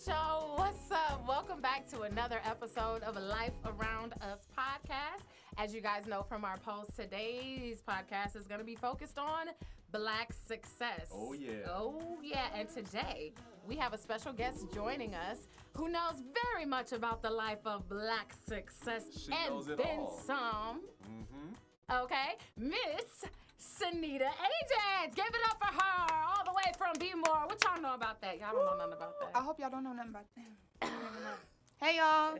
right, y'all. What's up? Welcome back to another episode of Life Around Us podcast. As you guys know from our post, today's podcast is going to be focused on Black success. Oh, yeah. Oh, yeah. And today we have a special guest joining us who knows very much about the life of Black success She and knows it then all. some. Mm-hmm. Okay, Miss Sanita Agents. Give it up for her, all the way from B-More. What y'all know about that? Y'all don't know nothing about that. I hope y'all don't know nothing about that. Hey, y'all.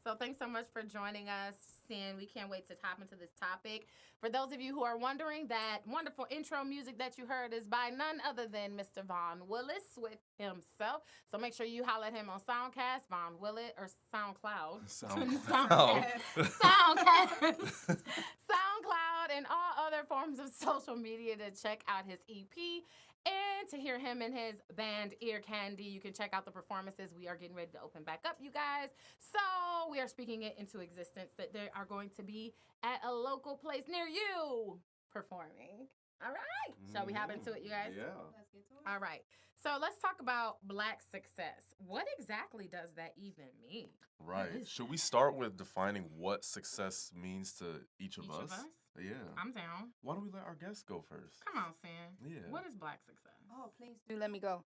So thanks so much for joining us, and we can't wait to hop into this topic. For those of you who are wondering, that wonderful intro music that you heard is by none other than Mr. Von Willis with himself. So make sure you holler at him on Soundcast, Von Willis, or SoundCloud. SoundCloud. Soundcast. SoundCloud, and all other forms of social media to check out his EP. And to hear him and his band Ear Candy, you can check out the performances. We are getting ready to open back up, you guys. So we are speaking it into existence that they are going to be at a local place near you performing. All right. Shall we hop into it, you guys? Yeah. Let's get to it. All right. So let's talk about Black success. What exactly does that even mean? Right. What is Should that? we start with defining what success means to each of Each us? of us? Yeah. I'm down. Why don't we let our guests go first? Come on, Sam. Yeah. What is Black success? Oh, please do let me go.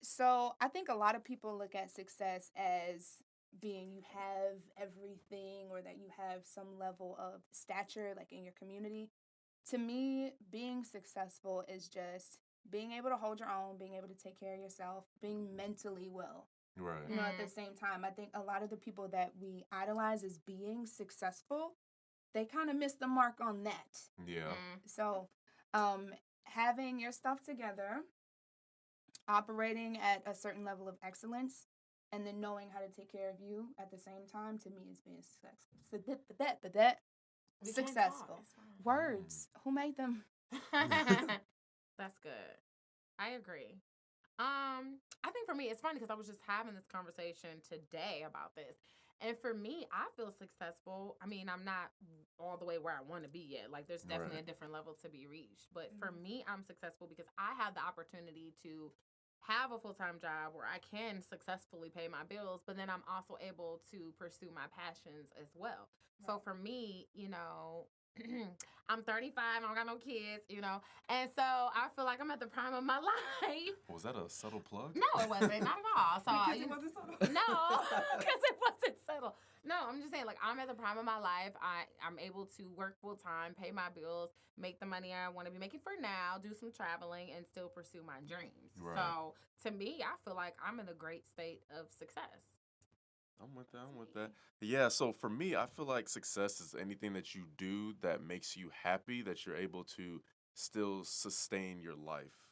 So I think a lot of people look at success as being you have everything or that you have some level of stature like in your community. To me, being successful is just being able to hold your own, being able to take care of yourself, being mentally well. Right. You know, at the same time, I think a lot of the people that we idolize as being successful, they kind of miss the mark on that. Yeah. So, having your stuff together, operating at a certain level of excellence, and then knowing how to take care of you at the same time, to me, is being successful. We can't Successful. talk, it's fine. Words. Who made them? That's good. I agree. I think for me, it's funny because I was just having this conversation today about this. And for me, I feel successful. I mean, I'm not all the way where I want to be yet. Like, there's definitely Right. a different level to be reached. But for me, I'm successful because I have the opportunity to have a full-time job where I can successfully pay my bills, but then I'm also able to pursue my passions as well. So for me, I'm 35, I don't got no kids, and so I feel like I'm at the prime of my life. Was that a subtle plug? No, it wasn't, not at all. So Because it wasn't so. no, because it wasn't subtle. No, I'm just saying, like, I'm at the prime of my life. I'm able to work full time, pay my bills, make the money I want to be making for now, do some traveling, and still pursue my dreams. Right. So to me, I feel like I'm in a great state of success. I'm with that. Yeah, so for me, I feel like success is anything that you do that makes you happy, that you're able to still sustain your life.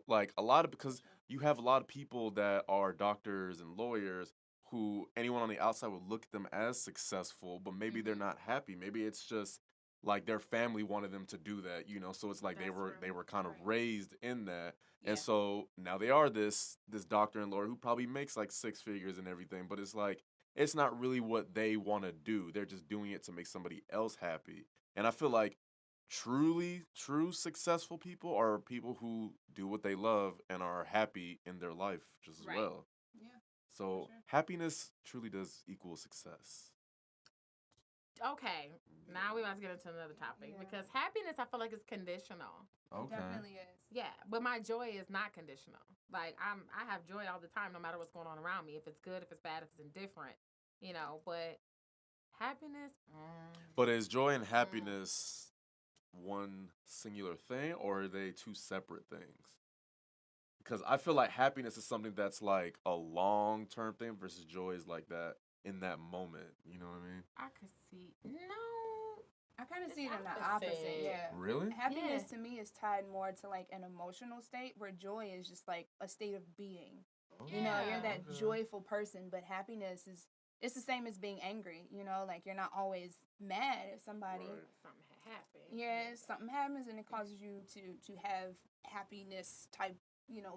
Like because you have a lot of people that are doctors and lawyers who anyone on the outside would look at them as successful, but maybe they're not happy. Maybe it's just like their family wanted them to do that, so it's like That's they were kind of right. raised in that. Yeah. And so now they are this doctor and lawyer who probably makes like six figures and everything, but it's like it's not really what they want to do. They're just doing it to make somebody else happy. And I feel like true successful people are people who do what they love and are happy in their life just as Right. well. Yeah. So sure. happiness truly does equal success. Okay, now we about to get into another topic Yeah. because happiness, I feel like, is conditional. Okay. Definitely is. Yeah, but my joy is not conditional. Like, I have joy all the time, no matter what's going on around me. If it's good, if it's bad, if it's indifferent, But happiness. But is joy and happiness one singular thing, or are they two separate things? Because I feel like happiness is something that's like a long-term thing versus joy is like that in that moment. You know what I mean? I could see. No. I kind of It's see it in the opposite. opposite. Yeah. Really? Happiness Yeah. to me is tied more to like an emotional state, where joy is just like a state of being. You know, you're that Okay. joyful person, but happiness is it's the same as being angry. Like you're not always mad at somebody. Right. Something happened. Yeah, something happens and it causes you to have happiness type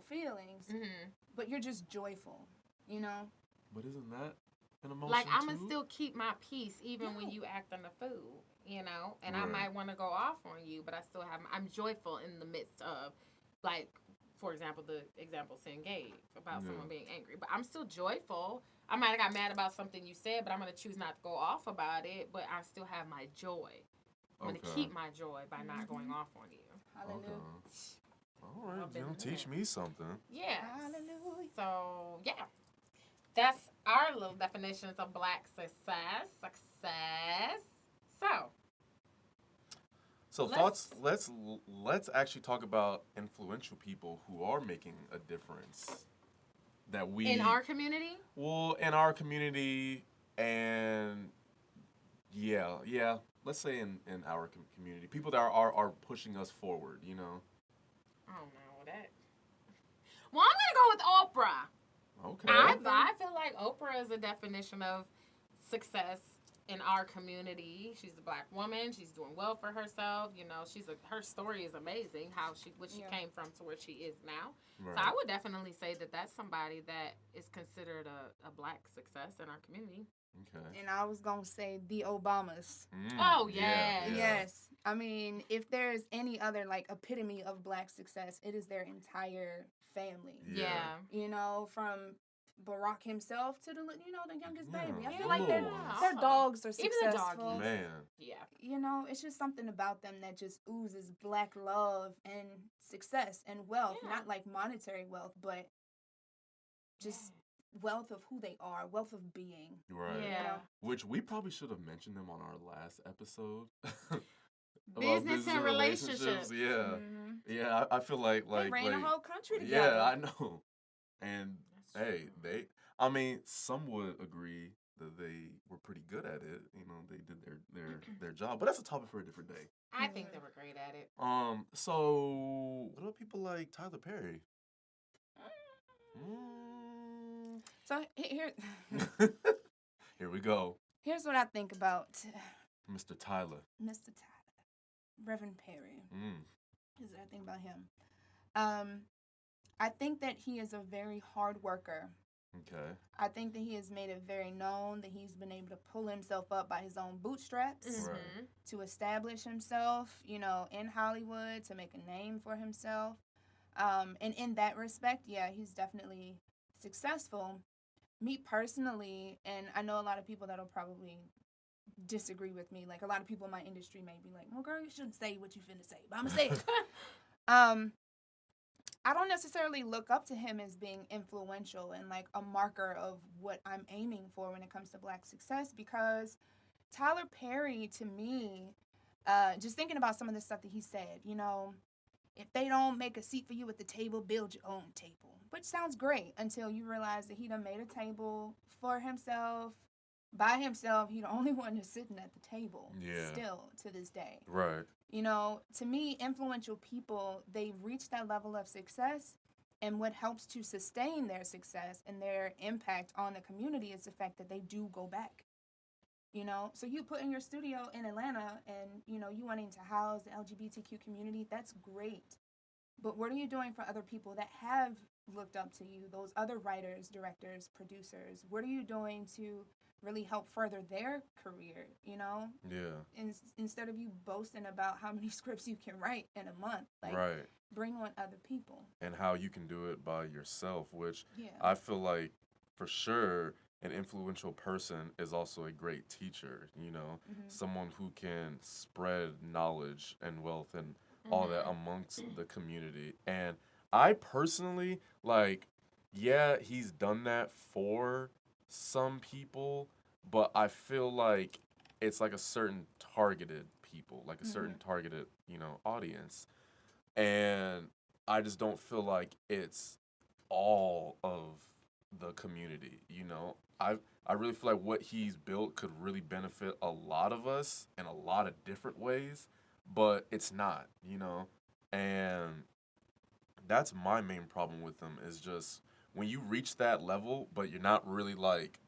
feelings, Mm-hmm. but you're just joyful. But isn't that an emotion Like, I'm too? going to still keep my peace even when you act on the food, and I Right. might want to go off on you, but I'm joyful in the midst of, like, for example, the example Sin gave about Yeah. someone being angry. But I'm still joyful. I might have got mad about something you said, but I'm going to choose not to go off about it. But I still have my joy. I'm going to Okay. keep my joy by not going off on you. Hallelujah. Okay. All right, I've been you there. teach me something. Yeah. Hallelujah. So, yeah. That's our little definitions of Black success. So, So let's actually talk about influential people who are making a difference that we in our community, in our community and yeah, let's say in our community, people that are pushing us forward, you know. I don't know that. Well, I'm gonna go with Oprah. Okay. I feel like Oprah is a definition of success in our community. She's a Black woman. She's doing well for herself. You know, her story is amazing. How she came from to where she is now. Right. So I would definitely say that that's somebody that is considered a Black success in our community. Okay. And I was going to say the Obamas. Oh, yes. Yes. I mean, if there's any other like epitome of Black success, it is their entire family. Yeah. You know, from Barack himself to the youngest Yeah. baby. I feel the like little their ones. dogs are Even the successful. doggies. Man. Yeah. You know, it's just something about them that just oozes Black love and success and wealth. Yeah. Not like monetary wealth, but just wealth of who they are, wealth of being. Right. Yeah. You know? Which we probably should have mentioned them on our last episode. About Business and relationships. Yeah. Mhm. Yeah, I feel like They ran the whole country together. yeah, I know. And That's hey, true. some would agree that they were pretty good at it. You know, they did their job. But that's a topic for a different day. I think they were great at it. So what about people like Tyler Perry? Mm. So here, Here we go. here's what I think about Mr. Tyler. Mr. Tyler, Reverend Perry. Mm. Here's what I think about him. I think that he is a very hard worker. Okay. I think that he has made it very known that he's been able to pull himself up by his own bootstraps Right. Mhm. to establish himself, you know, in Hollywood, to make a name for himself. And in that respect, yeah, he's definitely successful. Me personally, and I know a lot of people that'll probably disagree with me. Like a lot of people in my industry may be like, "Well, girl, you shouldn't say what you finna say," but I'm gonna say it. I don't necessarily look up to him as being influential and like a marker of what I'm aiming for when it comes to Black success, because Tyler Perry, to me, just thinking about some of the stuff that he said, you know, if they don't make a seat for you at the table, build your own table. Which sounds great until you realize that he done made a table for himself, by himself. He the only one who's sitting at the table Yeah. still to this day. Right. You know, to me, influential people, they've reached that level of success, and what helps to sustain their success and their impact on the community is the fact that they do go back. You know, so you put in your studio in Atlanta and, you know, you wanting to house the LGBTQ community, that's great. But what are you doing for other people that have looked up to you, those other writers, directors, producers? What are you doing to really help further their career, you know? Yeah. Instead of you boasting about how many scripts you can write in a month, like Right. bring on other people. And how you can do it by yourself, which Yeah. I feel like for sure an influential person is also a great teacher, you know, Mhm. someone who can spread knowledge and wealth and all that amongst the community. And I personally, like, yeah, he's done that for some people, but I feel like it's like a certain targeted people, like a certain targeted, you know, audience. And I just don't feel like it's all of the community, you know. I really feel like what he's built could really benefit a lot of us in a lot of different ways, but it's not, you know. And that's my main problem with him is just when you reach that level, but you're not really like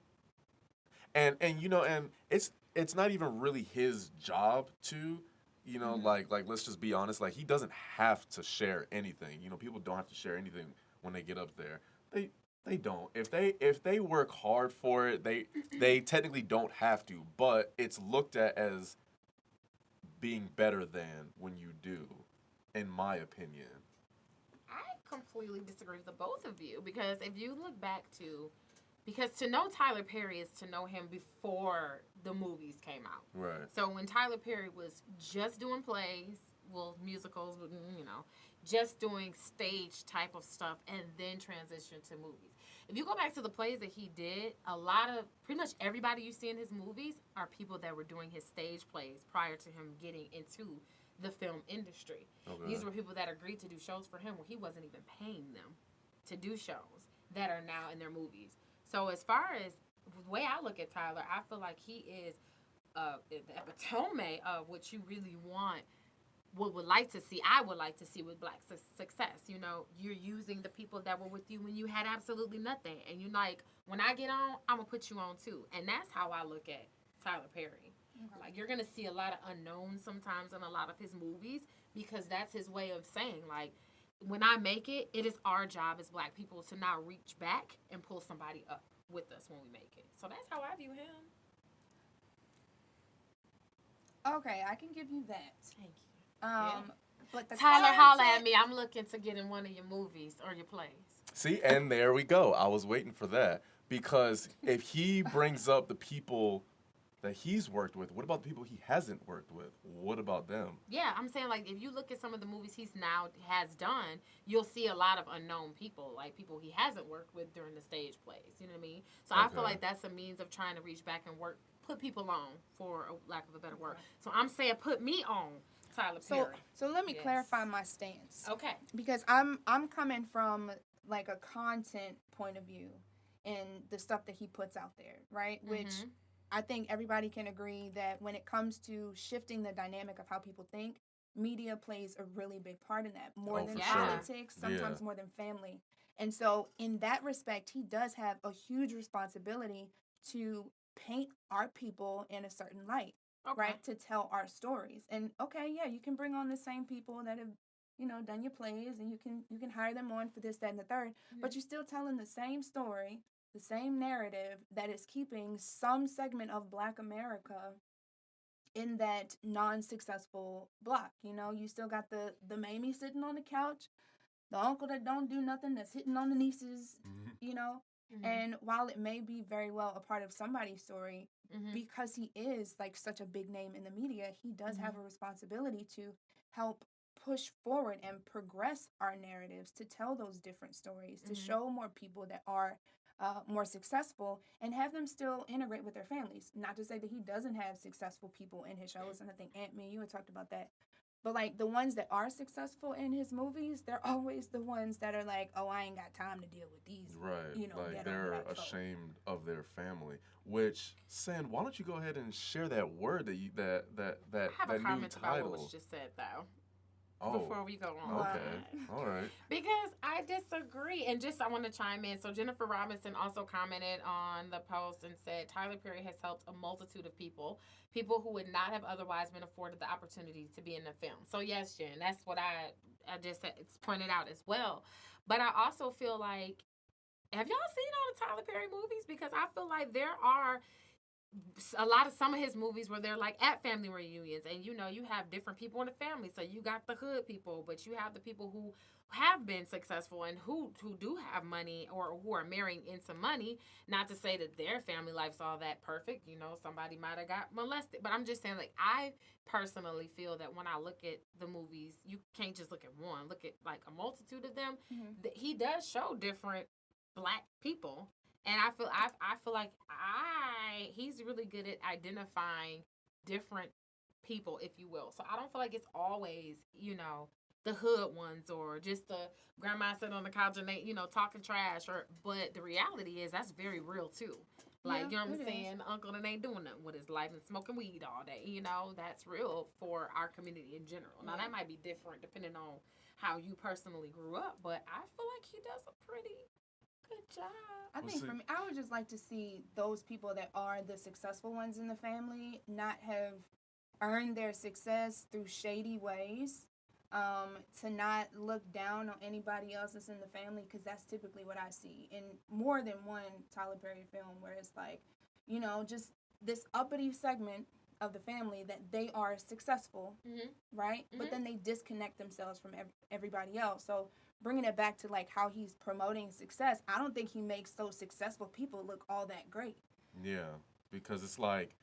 and you know, and it's not even really his job to, you know, like let's just be honest, like he doesn't have to share anything. You know, people don't have to share anything when they get up there. They don't. If they work hard for it, they technically don't have to, but it's looked at as being better than when you do, in my opinion. I completely disagree with the both of you because if you look back because to know Tyler Perry is to know him before the movies came out. Right. So when Tyler Perry was just doing plays, musicals, just doing stage type of stuff and then transition to movies. If you go back to the plays that he did, pretty much everybody you see in his movies are people that were doing his stage plays prior to him getting into the film industry. Okay. These were people that agreed to do shows for him where he wasn't even paying them to do shows that are now in their movies. So as far as the way I look at Tyler, I feel like he is the epitome of what you really want, what would like to see. I would like to see with Black success. You're using the people that were with you when you had absolutely nothing, and you're like, when I get on, I'm gonna put you on too, and that's how I look at Tyler Perry. Okay. Like you're gonna see a lot of unknowns sometimes in a lot of his movies because that's his way of saying like, when I make it, it is our job as Black people to now reach back and pull somebody up with us when we make it. So that's how I view him. Okay, I can give you that. Thank you. But the Tyler, holla content- at me. I'm looking to get in one of your movies or your plays. See, and there we go. I was waiting for that because if he brings up the people that he's worked with, what about the people he hasn't worked with? What about them? Yeah, I'm saying like if you look at some of the movies he's now has done, you'll see a lot of unknown people, like people he hasn't worked with during the stage plays. You know what I mean? So I feel like that's a means of trying to reach back and put people on, for a lack of a better word. So I'm saying put me on Tyler Perry. So let me clarify my stance. Okay. Because I'm coming from like a content point of view and the stuff that he puts out there, right? Mm-hmm. Which I think everybody can agree that when it comes to shifting the dynamic of how people think, media plays a really big part in that. More than politics, sometimes more than family. And so in that respect, he does have a huge responsibility to paint our people in a certain light, right? To tell our stories. And you can bring on the same people that have, done your plays, and you can hire them on for this, that, and the third, but you're still telling the same story, the same narrative that is keeping some segment of Black America in that non-successful block. You still got the Mamie sitting on the couch, the uncle that don't do nothing that's hitting on the nieces, And while it may be very well a part of somebody's story, because he is like such a big name in the media, he does have a responsibility to help push forward and progress our narratives, to tell those different stories, to show more people that are more successful and have them still integrate with their families. Not to say that he doesn't have successful people in his shows, and I think Ant-Man, you had talked about that. But like the ones that are successful in his movies, they're always the ones that are like, oh, I ain't got time to deal with these. Right. Like they're ashamed of their family. Which, San, why don't you go ahead and share that word that I have a new comment title? about what was just said though. Oh, before we go on. Okay. All right. Because I disagree. And I want to chime in. So Jennifer Robinson also commented on the post and said, Tyler Perry has helped a multitude of people who would not have otherwise been afforded the opportunity to be in the film. So yes, Jen, that's what I just said, it's pointed out as well. But I also feel like, have y'all seen all the Tyler Perry movies? Because I feel like there are some of his movies where they're like at family reunions, and you have different people in the family. So you got the hood people, but you have the people who have been successful and who do have money or who are marrying into money. Not to say that their family life's all that perfect. Somebody might have got molested, but I'm just saying, like, I personally feel that when I look at the movies, you can't just look at one. Look at like a multitude of them. He does show different Black people. And I feel like he's really good at identifying different people, if you will. So I don't feel like it's always, the hood ones or just the grandma sitting on the couch and they, talking trash. But the reality is that's very real too. Like, you know what I'm saying? The uncle that ain't doing nothing with his life and smoking weed all day. That's real for our community in general. Now that might be different depending on how you personally grew up, but I feel like he does a pretty good job. I think for me, I would just like to see those people that are the successful ones in the family not have earned their success through shady ways, to not look down on anybody else that's in the family, because that's typically what I see in more than one Tyler Perry film, where it's like, just this uppity segment of the family that they are successful, right? But then they disconnect themselves from everybody else. So bringing it back to like how he's promoting success, I don't think he makes those successful people look all that great. Yeah, because it's like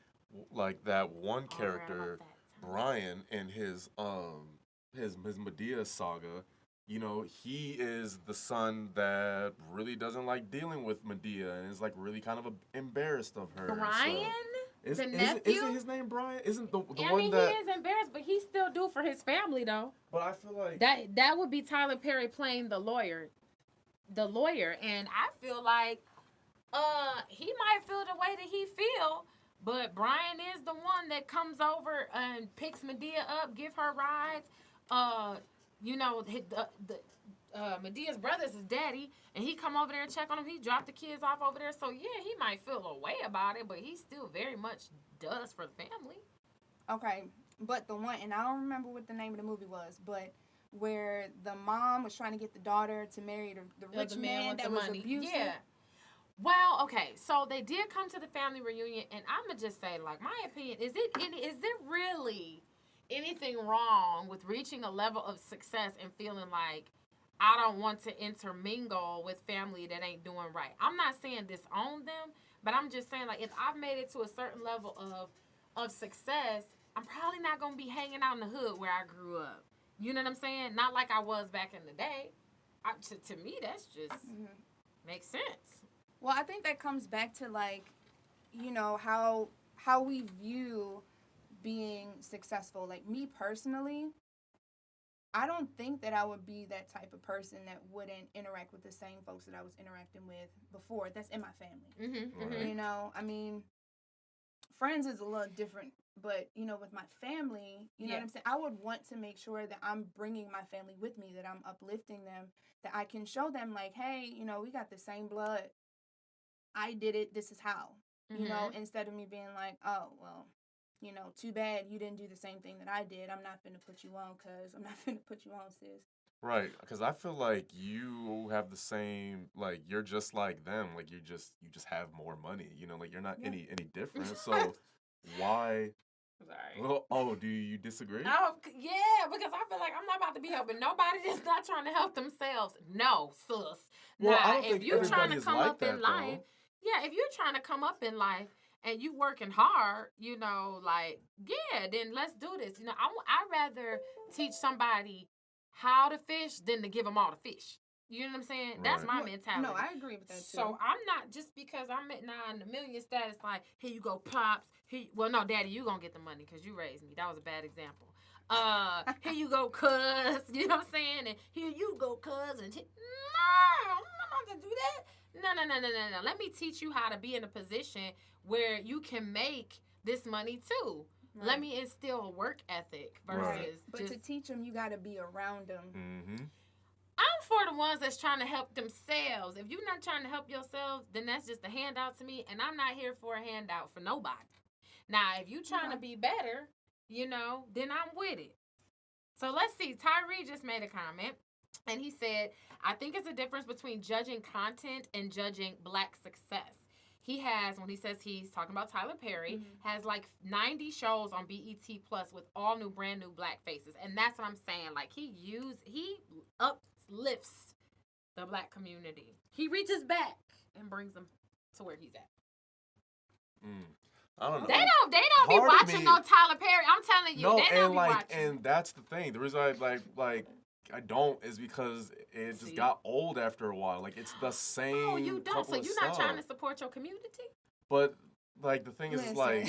that one Oh, I forgot about character, that. Brian, in his Medea saga. You know, he is the son that really doesn't like dealing with Medea and is like really kind of embarrassed of her. Brian, Is, the is, nephew. isn't his name Brian? Isn't the I one mean, that? he is embarrassed, but he still do for his family though. But I feel like That would be Tyler Perry playing the lawyer, and I feel like he might feel the way that he feel, but Brian is the one that comes over and picks Medea up, give her rides. You know, Medea's brother's his daddy, and he come over there and check on him. He dropped the kids off over there, so yeah, he might feel a way about it, but he still very much does for the family. Okay, but the one, and I don't remember what the name of the movie was, but where the mom was trying to get the daughter to marry the rich The man that was abusive. Yeah. Well, okay, so they did come to the family reunion, and I'm gonna just say, like, my opinion is there really anything wrong with reaching a level of success and feeling like I don't want to intermingle with family that ain't doing right? I'm not saying disown them, but I'm just saying, like, if I've made it to a certain level of success, I'm probably not gonna be hanging out in the hood where I grew up. You know what I'm saying? Not like I was back in the day. To me, that's just makes sense. Well, I think that comes back to like, you know, how we view being successful. Like me personally, I don't think that I would be that type of person that wouldn't interact with the same folks that I was interacting with before. That's in my family. Right. You know, I mean, friends is a little different, but you know, with my family, you know what I'm saying? I would want to make sure that I'm bringing my family with me, that I'm uplifting them, that I can show them like, hey, you know, we got the same blood. I did it. This is how, you know, instead of me being like, oh, well, you know, too bad you didn't do the same thing that I did. I'm not finna put you on, cuz I'm not finna put you on, sis. Right, because I feel like you have the same, like you're just like them, like you just have more money, you know, like you're not any different. So why? Sorry. Well, oh, do you disagree? Oh, yeah, because I feel like I'm not about to be helping nobody that's not trying to help themselves. No, sis. Well, I Nah, don't if think you're trying everybody to is come like up in that, life, though. yeah, if you're trying to come up in life and you working hard, you know, like, yeah, then let's do this. You know, I'd rather teach somebody how to fish than to give them all the fish. You know what I'm saying? That's Right. my Well, mentality. no, I agree with that too. So I'm not, just because I'm at 9 million status, like, here you go, pops. Well, no, daddy, you gonna get the money because you raised me. That was a bad example. Here you go, cuz. You know what I'm saying? And here you go, cuz. And no, I'm not about to do that. No. Let me teach you how to be in a position where you can make this money too. Right. Let me instill a work ethic versus Right. But just. to teach them, you got to be around them. Mm-hmm. I'm for the ones that's trying to help themselves. If you're not trying to help yourself, then that's just a handout to me, and I'm not here for a handout for nobody. Now, if you're trying to be better, you know, then I'm with it. So let's see. Tyree just made a comment, and he said, I think it's a difference between judging content and judging Black success. He has, when he says he's talking about Tyler Perry, has like 90 shows on BET Plus with all new, brand new Black faces. And that's what I'm saying. Like, he uplifts the Black community. He reaches back and brings them to where he's at. I don't know. They don't be Part of watching me- no Tyler Perry. I'm telling you, No, they don't and be like, watching. and that's the thing. The reason I don't is because it just See? got old after a while. Like it's the same. Oh, you don't. couple So of you're not trying to stuff. support your community? But like the thing is, Listen. like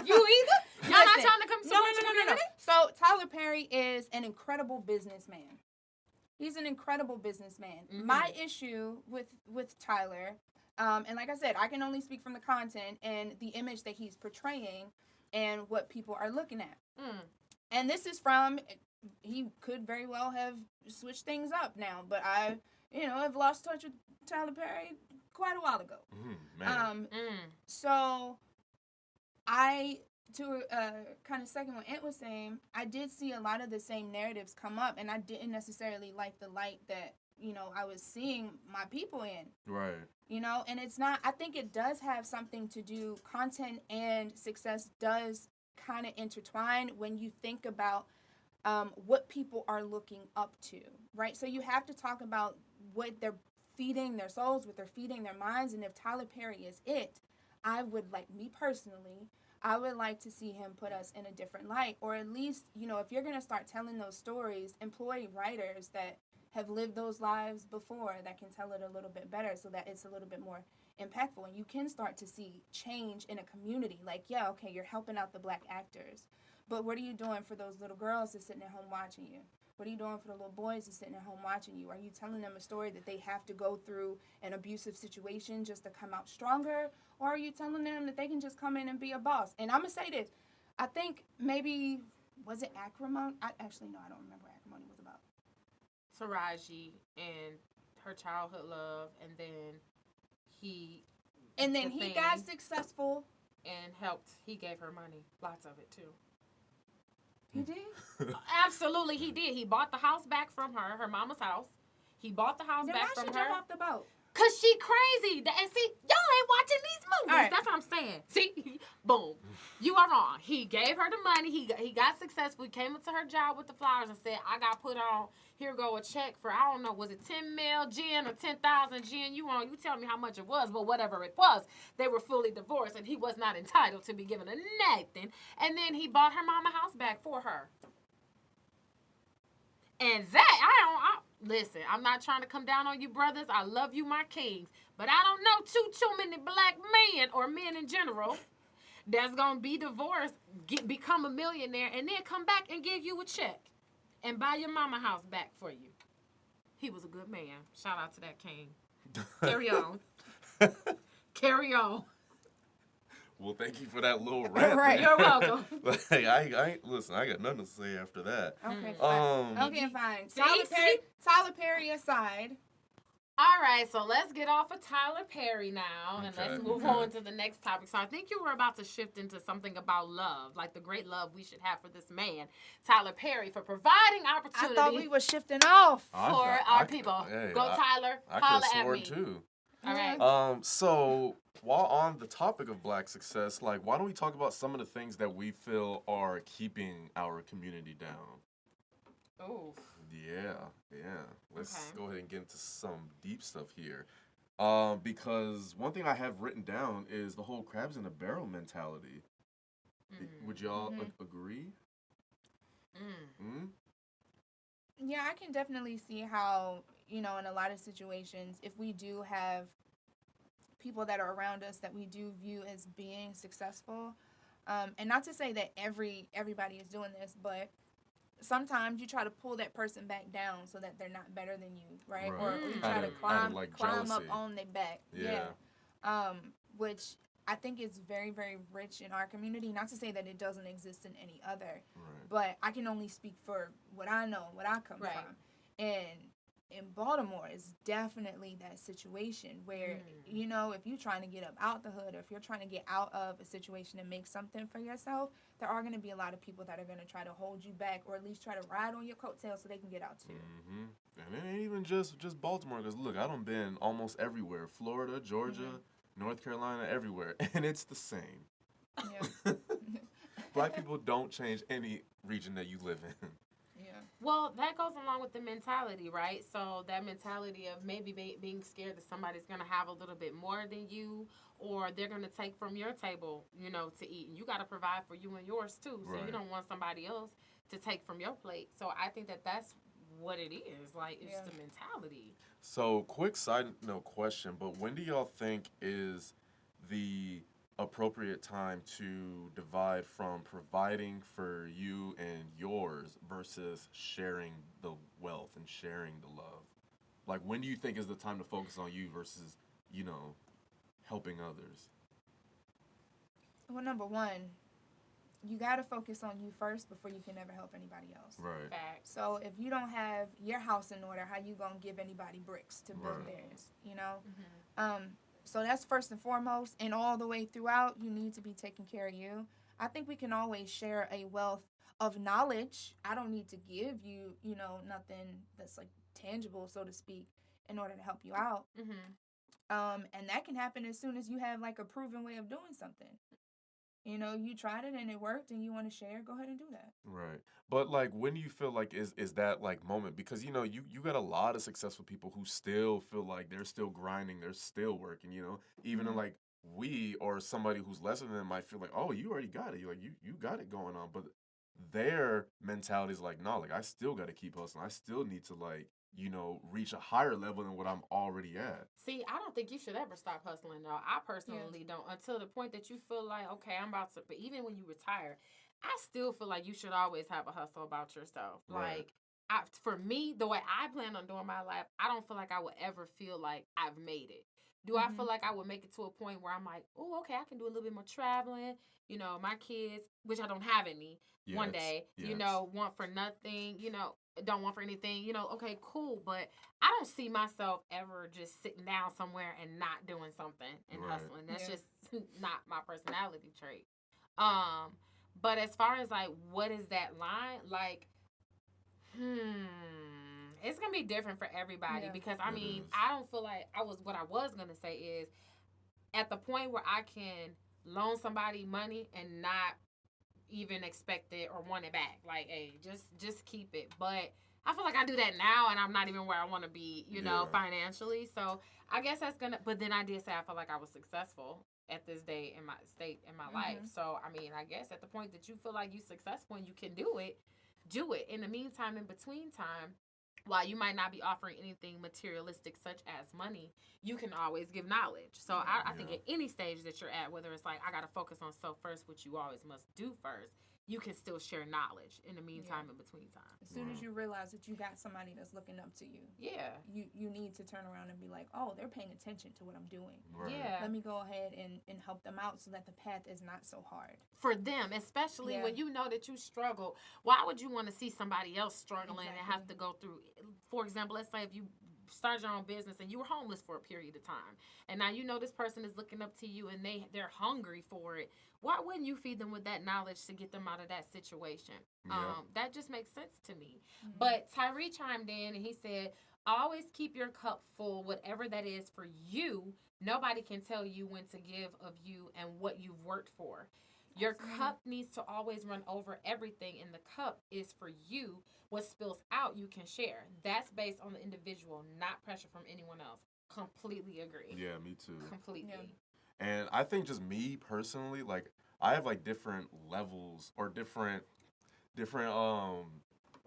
You either? Y'all not Listen, trying to come support your community? So Tyler Perry is an incredible businessman. He's an incredible businessman. My issue with Tyler, and like I said, I can only speak from the content and the image that he's portraying and what people are looking at. And this is from, he could very well have switched things up now, but I, have lost touch with Tyler Perry quite a while ago. man. So to kind of second what Ant was saying, I did see a lot of the same narratives come up, and I didn't necessarily like the light that, I was seeing my people in. Right. And it's not, I think it does have something to do, content and success does kind of intertwined when you think about what people are looking up to, right? So you have to talk about what they're feeding their souls, what they're feeding their minds. And if Tyler Perry is it, I would like, me personally, I would like to see him put us in a different light. Or at least, if you're going to start telling those stories, employ writers that have lived those lives before that can tell it a little bit better so that it's a little bit more impactful. And you can start to see change in a community. Like, yeah, okay, you're helping out the black actors, but what are you doing for those little girls that's sitting at home watching you? What are you doing for the little boys that's sitting at home watching you? Are you telling them a story that they have to go through an abusive situation just to come out stronger? Or are you telling them that they can just come in and be a boss? And I'm going to say this. I think maybe, was it Acrimony? Actually, no, I don't remember what Acrimony was about. Taraji and her childhood love, and then he got successful. And helped. He gave her money. Lots of it, too. He did? Absolutely, he did. He bought the house back from her mama's house. He bought the house back from her. Why she jump off the boat? Because she crazy. And see, y'all ain't watching these movies. Right. That's what I'm saying. See? Boom. You are wrong. He gave her the money. He got successful. He came into her job with the flowers and said, I got put on, here go a check for, I don't know, was it 10 mil Jen or 10,000 Jen? You tell me how much it was, but whatever it was, they were fully divorced and he was not entitled to be given a nothing. And then he bought her mama house back for her. And that, listen, I'm not trying to come down on you brothers. I love you, my kings. But I don't know too many black men or men in general that's going to be divorced, become a millionaire, and then come back and give you a check and buy your mama house back for you. He was a good man. Shout out to that king. Carry on. Carry on. Well, thank you for that little rant. Right. You're welcome. Like, I listen, I got nothing to say after that. Okay, fine. Okay, fine. Tyler Perry aside. All right, so let's get off of Tyler Perry now, and let's move on to the next topic. So I think you were about to shift into something about love, like the great love we should have for this man, Tyler Perry, for providing opportunity. I thought we were shifting off for our people. Hey, Go, Tyler. I Holla could have at sworn me. too. All right. So while on the topic of black success, like, why don't we talk about some of the things that we feel are keeping our community down? Ooh. Yeah. Let's go ahead and get into some deep stuff here. Because one thing I have written down is the whole crabs in a barrel mentality. Would y'all agree? Yeah, I can definitely see how, in a lot of situations, if we do have people that are around us that we do view as being successful, and not to say that everybody is doing this, but sometimes you try to pull that person back down so that they're not better than you, right? Or you try to climb up on their back. Yeah. Which I think is very, very rich in our community. Not to say that it doesn't exist in any other, but I can only speak for what I know, what I come from. And in Baltimore is definitely that situation where, if you're trying to get up out the hood, or if you're trying to get out of a situation and make something for yourself, there are going to be a lot of people that are going to try to hold you back, or at least try to ride on your coattails so they can get out too. And it ain't even just Baltimore, because look, I done been almost everywhere. Florida, Georgia, North Carolina, everywhere. And it's the same. Yeah. Black people don't change any region that you live in. Well, that goes along with the mentality, right? So that mentality of maybe being scared that somebody's going to have a little bit more than you, or they're going to take from your table, to eat. And you got to provide for you and yours, too. So you don't want somebody else to take from your plate. So I think that that's what it is. Like, it's the mentality. So, quick side note question, but when do y'all think is the appropriate time to divide from providing for you and yours versus sharing the wealth and sharing the love? Like, when do you think is the time to focus on you versus, helping others? Well, number one, you got to focus on you first before you can ever help anybody else. Right. Facts. So if you don't have your house in order, how you going to give anybody bricks to build theirs, So that's first and foremost, and all the way throughout, you need to be taking care of you. I think we can always share a wealth of knowledge. I don't need to give you, nothing that's like tangible, so to speak, in order to help you out. And that can happen as soon as you have like a proven way of doing something. You know, you tried it and it worked and you want to share, go ahead and do that. Right. But like when do you feel like is that like moment? Because you got a lot of successful people who still feel like they're still grinding, they're still working, even in Mhm. like we or somebody who's lesser than them might feel like, oh, you already got it. You like you got it going on. But their mentality is like, no, like I still gotta keep hustling. I still need to like, reach a higher level than what I'm already at. See, I don't think you should ever stop hustling, though. I Yeah. personally don't until the point that you feel like, okay, I'm about to. But even when you retire, I still feel like you should always have a hustle about yourself. Right. Like, for me, the way I plan on doing my life, I don't feel like I would ever feel like I've made it. Do I feel Mhm. like I would make it to a point where I'm like, oh, okay, I can do a little bit more traveling? My kids, which I don't have any, one Yet. day, Yet. want for nothing, don't want for anything, okay, cool. But I don't see myself ever just sitting down somewhere and not doing something and Right. hustling. That's Yeah. just not my personality trait. Um, but as far as like what is that line? Like, it's gonna be different for everybody Yeah. because It is. I don't feel like what I was gonna say is at the point where I can loan somebody money and not even expect it or want it back. Like, hey, just keep it. But I feel like I do that now, and I'm not even where I want to be, Yeah. financially. So I guess that's gonna. But then I did say I feel like I was successful at this day in my state in my life. Mhm. So I guess at the point that you feel like you're successful and you can do it, do it. In the meantime, in between time. While you might not be offering anything materialistic such as money, you can always give knowledge. So I think Yeah. at any stage that you're at, whether it's like I gotta focus on self first, which you always must do first, you can still share knowledge in the meantime, in between time. As soon as you realize that you got somebody that's looking up to you, Yeah. you need to turn around and be like, oh, they're paying attention to what I'm doing. Right. Yeah. Let me go ahead and help them out so that the path is not so hard. For them, especially Yeah. when you know that you struggle, why would you want to see somebody else struggling and have Exactly. to go through? For example, let's say if you started your own business and you were homeless for a period of time, and now you know this person is looking up to you and they're hungry for it. Why wouldn't you feed them with that knowledge to get them out of that situation? Yeah. That just makes sense to me. Mhm. But Tyree chimed in and he said, always keep your cup full, whatever that is for you. Nobody can tell you when to give of you and what you've worked for. Your Absolutely. cup needs to always run over everything, and the cup is for you. What spills out, you can share. That's based on the individual, not pressure from anyone else. Completely agree. Yeah, me too. Completely. Yeah. And I think just me personally, like I have like different levels or different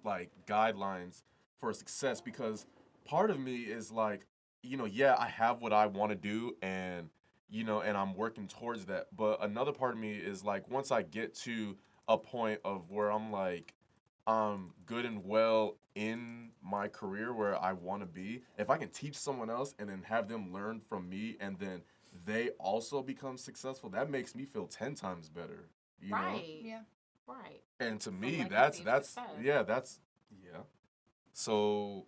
like guidelines for success because part of me is like, yeah, I have what I want to do and I'm working towards that. But another part of me is like once I get to a point of where I'm like I'm good and well in my career where I want to be, if I can teach someone else and then have them learn from me and then they also become successful, that makes me feel 10 times better, you know? Right. Yeah. Right. And to It's a me, legacy of that's success. yeah, yeah. So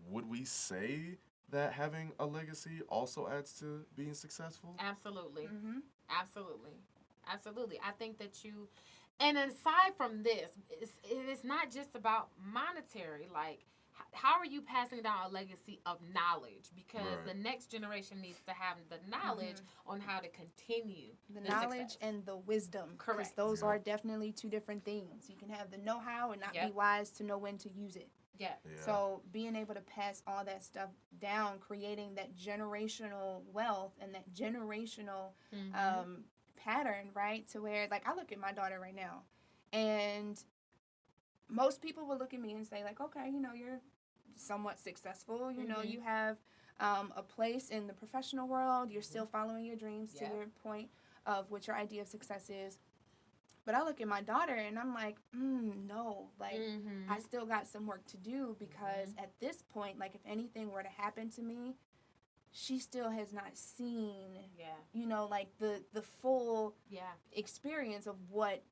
would we say that having a legacy also adds to being successful? Absolutely. Mm-hmm. Absolutely. Absolutely. I think that and aside from this, it's not just about monetary. Like, how are you passing down a legacy of knowledge? Because Right. the next generation needs to have the knowledge on how to continue The the knowledge success. and the wisdom. 'Cause Correct. those Yeah. are definitely two different things. You can have the know-how and not be Yep. wise to know when to use it. Yeah. Yeah. So being able to pass all that stuff down, creating that generational wealth and that generational pattern, right? To where, like, I look at my daughter right now, and most people will look at me and say, like, okay, you're somewhat successful. You have a place in the professional world. You're still following your dreams to Yeah. your point of what your idea of success is. But I look at my daughter and I'm like, no, like, I still got some work to do because at this point, like, if anything were to happen to me, she still has not seen, like the full experience of what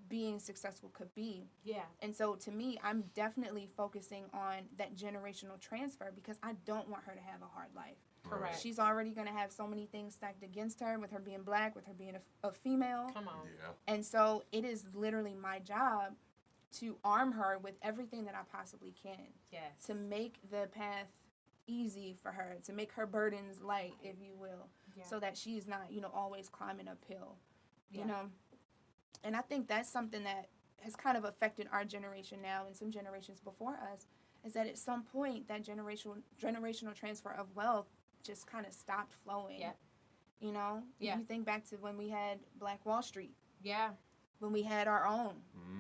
being successful could be. Yeah. And so to me, I'm definitely focusing on that generational transfer because I don't want her to have a hard life. Correct. She's already going to have so many things stacked against her with her being black, with her being a female. Come on. Yeah. And so it is literally my job to arm her with everything that I possibly can Yes. to make the path easy for her, to make her burdens light, if you will, Yeah. so that she's not, always climbing uphill. you know. And I think that's something that has kind of affected our generation now and some generations before us, is that at some point that generational transfer of wealth just kind of stopped flowing. Yeah. You know? Yeah. If you think back to when we had Black Wall Street. Yeah. When we had our own.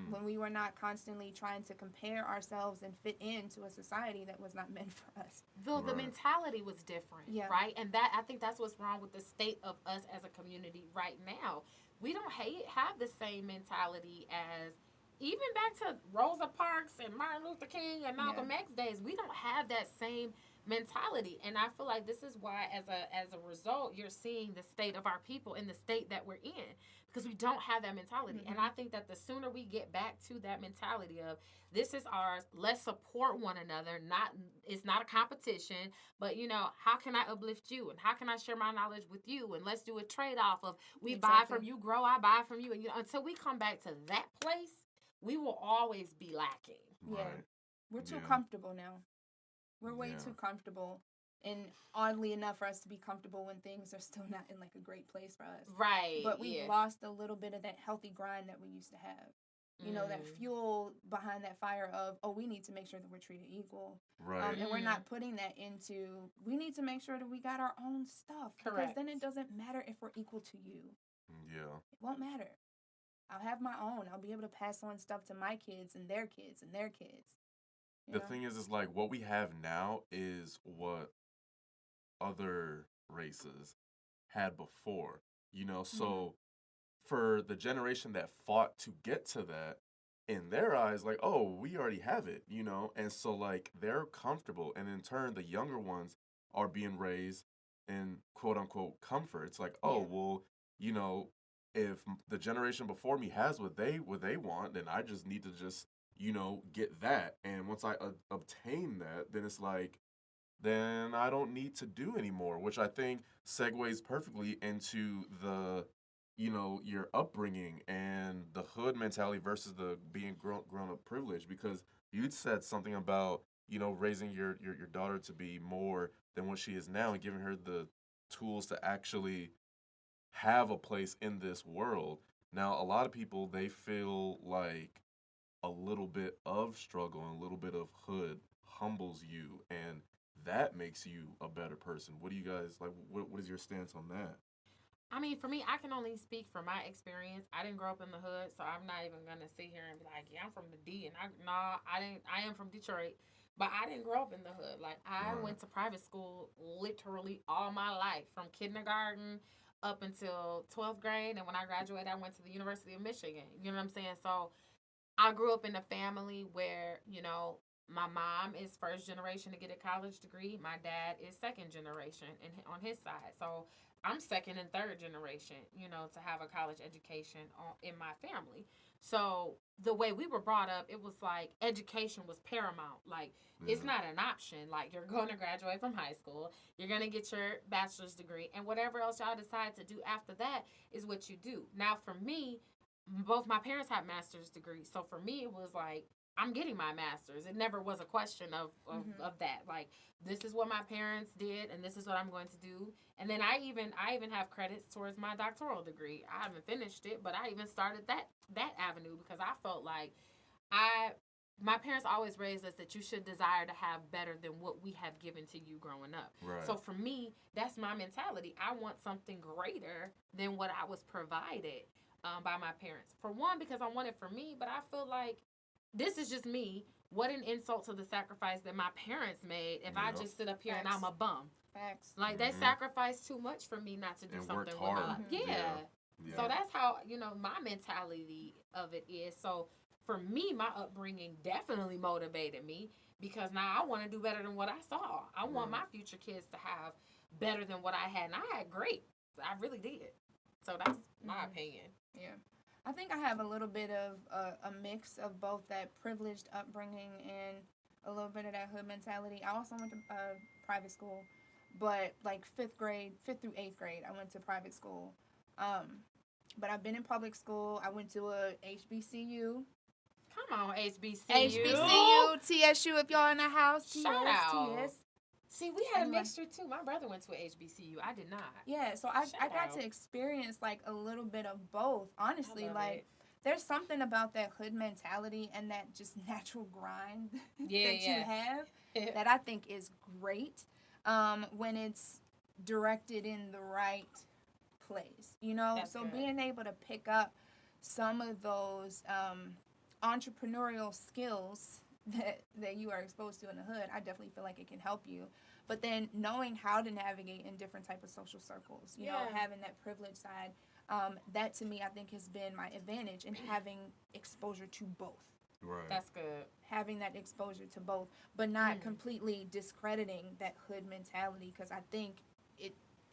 When we were not constantly trying to compare ourselves and fit into a society that was not meant for us. The mentality was different, right? And that, I think that's what's wrong with the state of us as a community right now. We don't have the same mentality as even back to Rosa Parks and Martin Luther King and Malcolm X days. We don't have that same mentality, and I feel like this is why, as a result, you're seeing the state of our people in the state that we're in, because we don't have that mentality. And I think that the sooner we get back to that mentality of this is ours, let's support one another. It's not a competition, but how can I uplift you, and how can I share my knowledge with you, and let's do a trade off of we buy from you, grow, I buy from you, and until we come back to that place, we will always be lacking. Yeah, we're too comfortable now. We're way too comfortable, and oddly enough, for us to be comfortable when things are still not in like a great place for us. Right. But we've lost a little bit of that healthy grind that we used to have. You know, that fuel behind that fire of, we need to make sure that we're treated equal. Right. And we're not putting that into, we need to make sure that we got our own stuff. Correct. Because then it doesn't matter if we're equal to you. Yeah. It won't matter. I'll have my own. I'll be able to pass on stuff to my kids and their kids and their kids. The thing is like what we have now is what other races had before, so for the generation that fought to get to that, in their eyes, like, we already have it, and so like they're comfortable, and in turn the younger ones are being raised in quote unquote comfort. It's like, well, if the generation before me has what they want, then I just need to just get that. And once I obtain that, then it's like, then I don't need to do anymore, which I think segues perfectly into the, your upbringing and the hood mentality versus the being grown up privilege, because you'd said something about, raising your daughter to be more than what she is now and giving her the tools to actually have a place in this world. Now, a lot of people, they feel like a little bit of struggle and a little bit of hood humbles you, and that makes you a better person. What do you guys like? What is your stance on that? I mean, for me, I can only speak from my experience. I didn't grow up in the hood, so I'm not even gonna sit here and be like, I'm from the D, and I didn't. I am from Detroit, but I didn't grow up in the hood. Like I went to private school literally all my life, from kindergarten up until 12th grade, and when I graduated, I went to the University of Michigan. You know what I'm saying? So I grew up in a family where, my mom is first generation to get a college degree. My dad is second generation on his side. So I'm second and third generation, to have a college education in my family. So the way we were brought up, it was like education was paramount. Like, it's not an option. Like, you're going to graduate from high school. You're going to get your bachelor's degree. And whatever else y'all decide to do after that is what you do. Now, for me, both my parents had master's degrees. So for me, it was like, I'm getting my master's. It never was a question of that. Like, this is what my parents did, and this is what I'm going to do. And then I even have credits towards my doctoral degree. I haven't finished it, but I even started that avenue because I felt like my parents always raised us that you should desire to have better than what we have given to you growing up. Right. So for me, that's my mentality. I want something greater than what I was provided by my parents. For one, because I want it for me, but I feel like this is just me. What an insult to the sacrifice that my parents made if I just sit up here and I'm a bum. Facts. Like, they sacrificed too much for me not to do And something worked with my hard. life. Yeah. So that's how, my mentality of it is. So for me, my upbringing definitely motivated me because now I want to do better than what I saw. I want my future kids to have better than what I had. And I had great. I really did. So that's my opinion. Yeah. I think I have a little bit of a mix of both that privileged upbringing and a little bit of that hood mentality. I also went to private school, but like 5th through 8th grade, I went to private school. But I've been in public school. I went to a HBCU. Come on, HBCU. HBCU, TSU, if y'all in the house. Shout out. TS. See, we had a Anyway. mixture too. My brother went to a HBCU. I did not. Yeah, so I Shout got out. to experience like a little bit of both. Honestly, love like there's something about that hood mentality and that just natural grind Yeah, that you have yeah. that I think is great when it's directed in the right place, you know? That's so good. being able to pick up some of those entrepreneurial skills that you are exposed to in the hood, I definitely feel like it can help you. But then knowing how to navigate in different type of social circles, you know, Yeah. having that privilege side, that to me I think has been my advantage in having exposure to both. Right. That's good. Having that exposure to both, but not Mm. completely discrediting that hood mentality, because I think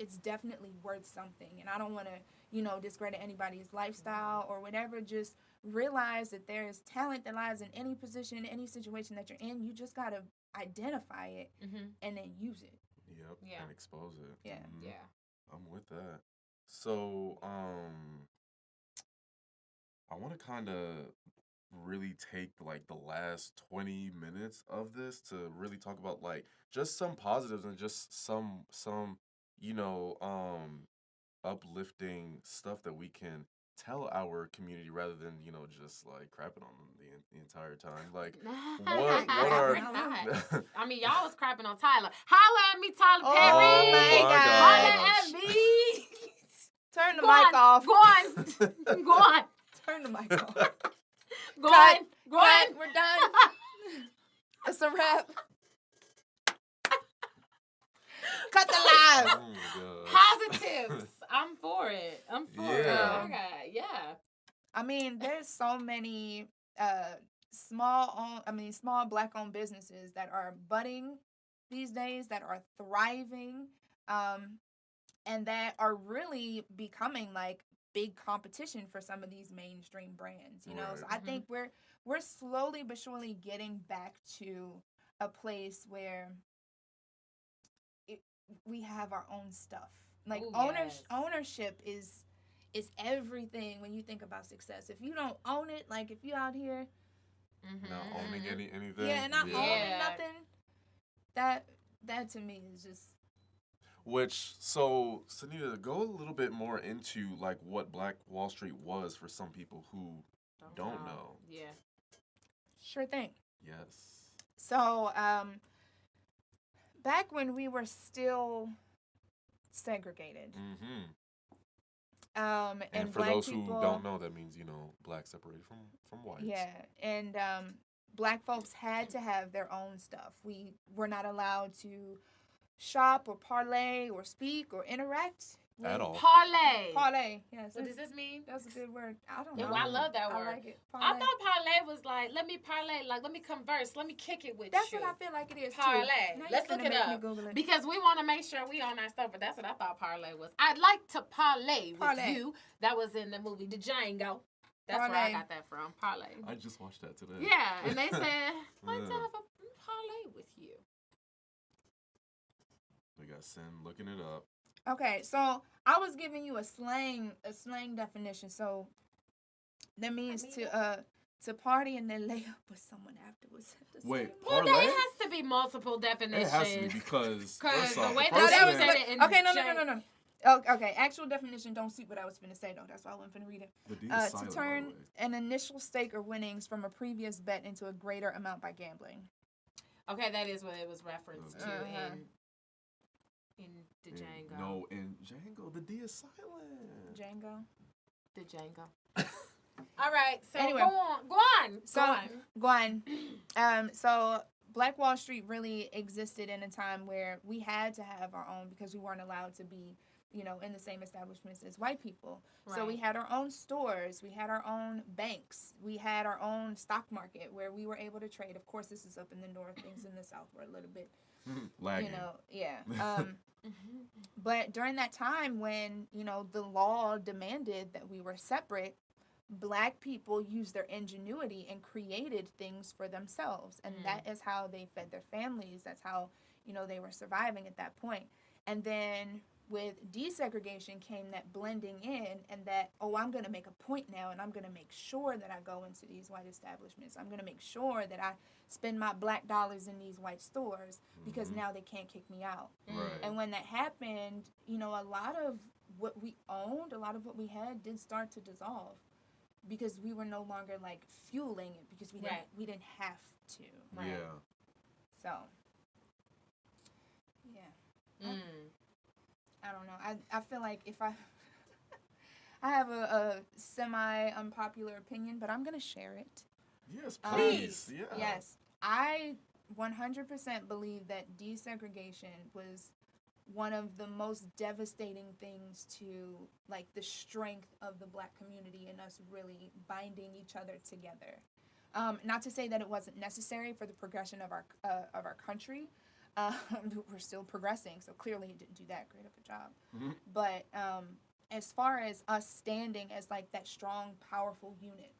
it's definitely worth something. And I don't want to, you know, discredit anybody's lifestyle or whatever. Just realize that there is talent that lies in any position, any situation that you're in. You just got to identify it Mm-hmm. and then use it. Yep. Yeah. And expose it. Yeah. Mhm. Yeah. I'm with that. So, I want to kind of really take like the last 20 minutes of this to really talk about like just some positives and just some you know uplifting stuff that we can tell our community rather than just like crapping on them the entire time. Like what are We're not. I mean, y'all was crapping on Tyler. Holla at me, Tyler Oh Perry. my Holla gosh. at me. Turn the Go mic on, off. Go on. Go on. Turn the mic off. Go Cut. on. Go on. We're done. It's a wrap. Cut the live. Oh my gosh. Positives. I'm for it. I'm for Yeah. it. Okay. Yeah. I mean, there's so many small black-owned businesses that are budding these days, that are thriving, and that are really becoming like big competition for some of these mainstream brands. You know, Right. so I think we're slowly but surely getting back to a place where we have our own stuff. Like Ooh, yes. ownership is everything when you think about success. If you don't own it, like if you out here, Mm-hmm. Not owning anything. yeah, not Yeah. owning nothing, that to me is just Which, so, Sunita, go a little bit more into like what Black Wall Street was for some people who don't know. Yeah. sure thing. Yes. So, back when we were still segregated, Mm-hmm. and And for black those people, who don't know, that means black separated from whites. yeah, and black folks had to have their own stuff. We were not allowed to shop or parlay or speak or interact with At all. Parlay. Yes, What does this mean? that's a good word. I don't Yeah, know. well, I love that I word. like it. I Parlay. thought parlay was like, let me parlay, like let me converse, let me kick it with That's you. what I feel like it is Parlay. too. Now Let's you're look finna it make me up. Google it. Because we want to make sure we on our stuff, but that's what I thought parlay was. I'd like to parlay with Parlay. you. That was in the movie The Django. That's where Parlay. I got that from. Parlay. I just watched that today. Yeah, and they said, I'd like to Yeah. have a parlay with you. We got Sin looking it up. Okay, so I was giving you a slang definition. So that means to party and then lay up with someone afterwards. at the Wait, same Well, parlay? there has to be multiple definitions. It has to be because Because first the off, way the that person they was said that- it in Okay, no. Jan- Oh, okay, actual definition don't suit what I was finna say though. That's why I wasn't finna read it. the D is To silent, by turn the way. an initial stake or winnings from a previous bet into a greater amount by gambling. Okay, that is what it was referenced to Uh-huh. in the In- Django. No, in Django, the D is silent. Django. The Django. All right, so Anyway. go on. So- Go on. So Black Wall Street really existed in a time where we had to have our own because we weren't allowed to be, in the same establishments as white people. So we Right. had our own stores, we had our own banks, we had our own stock market where we were able to trade. Of course, this is up in the north, things in the south were a little bit, Lagging. yeah. Mhm. But during that time when, the law demanded that we were separate, Black people used their ingenuity and created things for themselves. And that is how they fed their families. That's how, they were surviving at that point. And then with desegregation came that blending in, and that, oh, I'm going to make a point now, and I'm going to make sure that I go into these white establishments. I'm going to make sure that I spend my black dollars in these white stores, because now they can't kick me out. Right. And when that happened, you know, a lot of what we owned, a lot of what we had did start to dissolve, because we were no longer like fueling it, because we didn't have to. Right. Yeah. So, yeah. I don't know. I feel like if I have a semi unpopular opinion, but I'm gonna share it. Yes, please. Yeah. Yes, I 100% believe that desegregation was one of the most devastating things to like the strength of the Black community and us really binding each other together. Not to say that it wasn't necessary for the progression of our country. We're still progressing, so clearly it didn't do that great of a job. But as far as us standing as like that strong, powerful unit,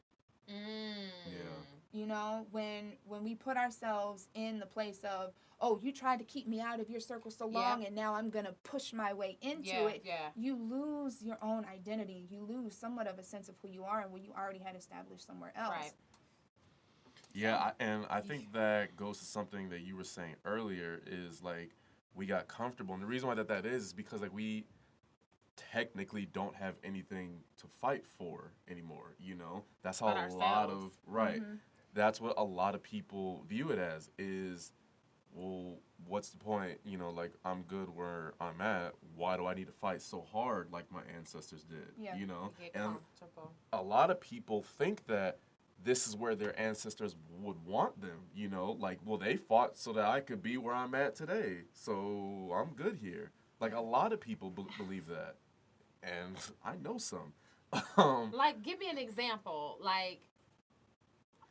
you know, when we put ourselves in the place of, oh, you tried to keep me out of your circle so long, and now I'm gonna push my way into it. You lose your own identity. You lose somewhat of a sense of who you are and what you already had established somewhere else. Right. Yeah, I think that goes to something that you were saying earlier, is like we got comfortable, and the reason why that is because like we technically don't have anything to fight for anymore. You know, that's how But a lot of ourselves. That's what a lot of people view it as, is, well, what's the point? You know, like, I'm good where I'm at. Why do I need to fight so hard like my ancestors did? Yeah. You know, Get and comfortable. a lot of people think that this is where their ancestors would want them, you know, like, well, they fought so that I could be where I'm at today, so I'm good here. Like, a lot of people believe that, and I know some. Like, give me an example. Like,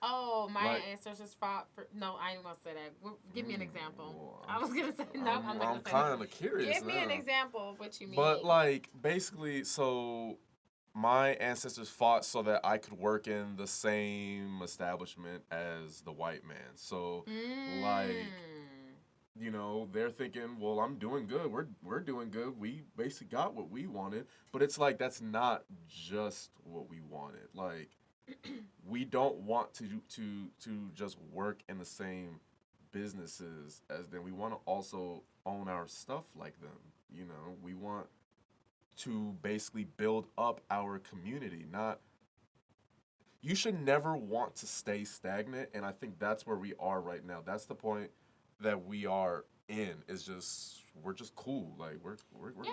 oh, my ancestors fought for... No, I ain't going to say that. Give me an example. Well, I was going to say... No, I'm not going I'm to say kind that. of curious Give me an now. example of what you mean. But, like, basically, so my ancestors fought so that I could work in the same establishment as the white man. So, like, you know, they're thinking, well, I'm doing good. We're doing good. We basically got what we wanted. But it's like, that's not just what we wanted. Like, we don't want to just work in the same businesses as them. We want to also own our stuff like them. You know, we want to basically build up our community. Not, you should never want to stay stagnant, and I think that's where we are right now. That's the point that we are in. Is just, we're just cool. Like, we're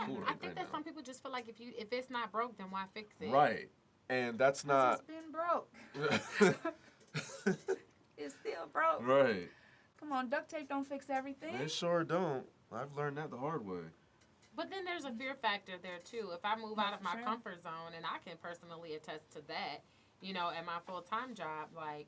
cool I think that some people just feel like if it's not broke, then why fix it? Right. And that's not... It's been broke. It's still broke. Right. Come on, duct tape don't fix everything. They sure don't. I've learned that the hard way. But then there's a fear factor there, too. If I move out of my comfort zone, and I can personally attest to that, you know, at my full-time job, like,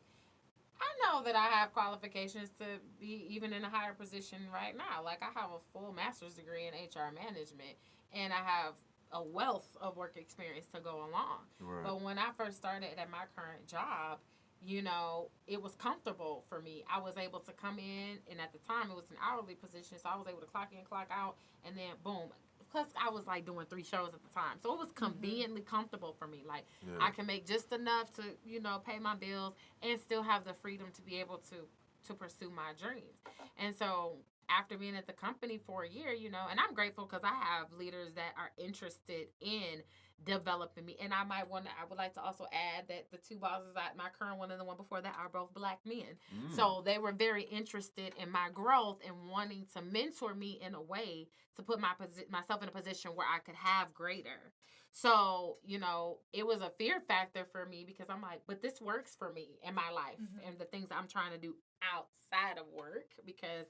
I know that I have qualifications to be even in a higher position right now. Like, I have a full master's degree in HR management, and I have a wealth of work experience to go along. Right. But when I first started at my current job, you know, it was comfortable for me. I was able to come in, and at the time it was an hourly position, so I was able to clock in, clock out, and then boom. Plus, I was like doing 3 shows at the time, so it was conveniently comfortable for me. Like, I can make just enough to, you know, pay my bills and still have the freedom to be able to pursue my dreams. And so after being at the company for a year, you know, and I'm grateful because I have leaders that are interested in developing me. And I would like to also add that the 2 bosses, my current one and the one before that, are both Black men. So they were very interested in my growth and wanting to mentor me in a way to put myself in a position where I could have greater. So, you know, it was a fear factor for me because I'm like, but this works for me in my life and the things I'm trying to do outside of work, because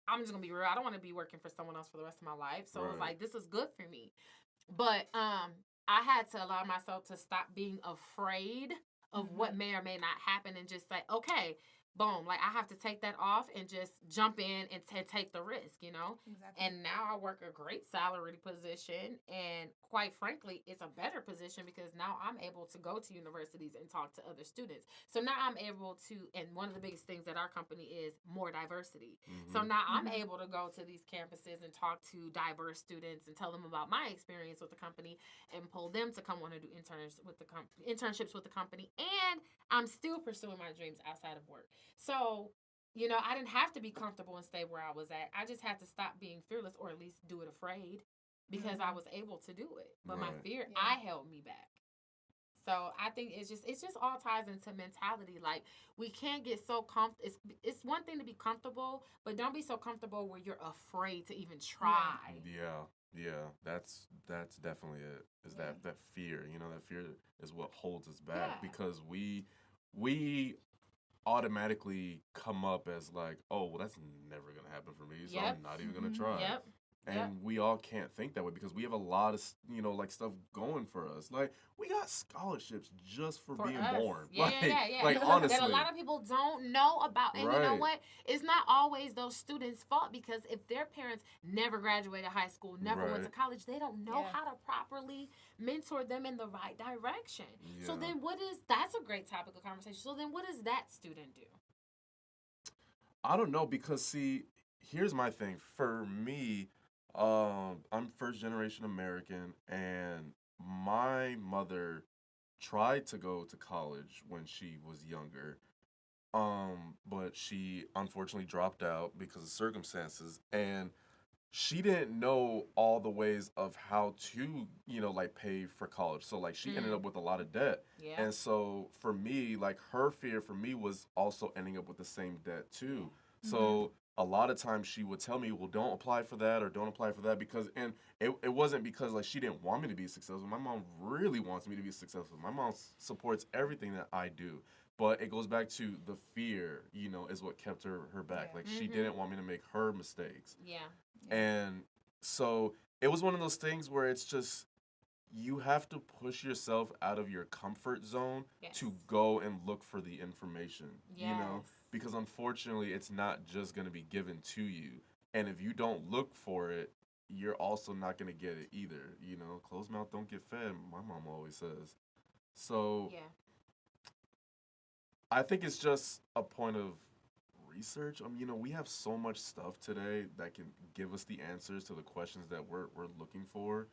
I'm just going to be real. I don't want to be working for someone else for the rest of my life. So it's like, this is good for me. But I had to allow myself to stop being afraid of what may or may not happen and just say, okay, boom, like I have to take that off and just jump in and take the risk, you know? Exactly. And now I work a great salary position. And quite frankly, it's a better position because now I'm able to go to universities and talk to other students. So now I'm able to, and one of the biggest things at our company is more diversity. So Mm-hmm. now I'm Mhm. able to go to these campuses and talk to diverse students and tell them about my experience with the company and pull them to come want to do internships with the company. And I'm still pursuing my dreams outside of work. So, I didn't have to be comfortable and stay where I was at. I just had to stop being fearless, or at least do it afraid, because I Mhm. was able to do it. But my Right. fear, Yeah. I held me back. So I think it's just all ties into mentality. Like, we can't get so comfortable. It's one thing to be comfortable, but don't be so comfortable where you're afraid to even try. Yeah, yeah, that's definitely it. Is Yeah. that fear? You know, that fear is what holds us back Yeah. because we automatically come up as like, oh, well, that's never gonna happen for me, so Yep. I'm not even gonna Mhm. try. Yep. And Yep. we all can't think that way because we have a lot of like stuff going for us. Like we got scholarships just for For being us. born. Yeah, Like yeah, yeah. like That a honestly, lot of people don't know about. And you know right, what? It's not always those students' fault, because if their parents never graduated high school, never went to right, college, they don't know Yeah. how to properly mentor them in the right direction. So yeah. then that's a great topic of conversation. So then what does that student do? I don't know because see, here's my thing. For me, I'm first generation American, and my mother tried to go to college when she was younger. But she unfortunately dropped out because of circumstances, and she didn't know all the ways of how to, like pay for college. So like she ended Mm, up with a lot of debt. yeah. And so for me, like her fear for me was also ending up with the same debt Yeah. too. Mhm. So a lot of times she would tell me, well, don't apply for that or don't apply for that because, and it wasn't because like she didn't want me to be successful. My mom really wants me to be successful. My mom supports everything that I do. But it goes back to the fear, is what kept her back. Yeah. Like she Mhm. didn't want me to make her mistakes. Yeah. Yeah. And so it was one of those things where it's just you have to push yourself out of your comfort zone Yes. to go and look for the information, Yes. because unfortunately it's not just going to be given to you. And if you don't look for it, you're also not going to get it either. Closed mouth don't get fed, my mom always says. So Yeah. I think it's just a point of research. We have so much stuff today that can give us the answers to the questions that we're looking for.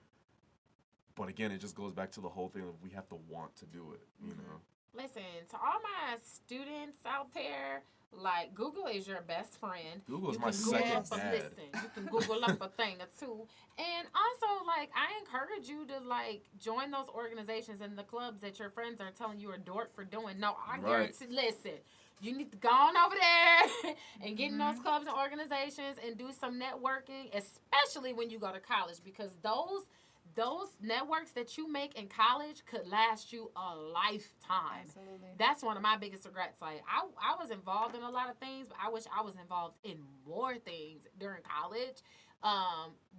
But again, it just goes back to the whole thing of we have to want to do it. Mhm. Listen, to all my students out there, like, Google is your best friend. Google is You my can Google second up a dad. listen. You can Google up a thing or two. And also, like, I encourage you to like join those organizations and the clubs that your friends are telling you are dork for doing. No, I Right. guarantee. Listen, you need to go on over there and get in those Mhm. clubs and organizations and do some networking, especially when you go to college, because those networks that you make in college could last you a lifetime. Absolutely. That's one of my biggest regrets. Like, I was involved in a lot of things, but I wish I was involved in more things during college,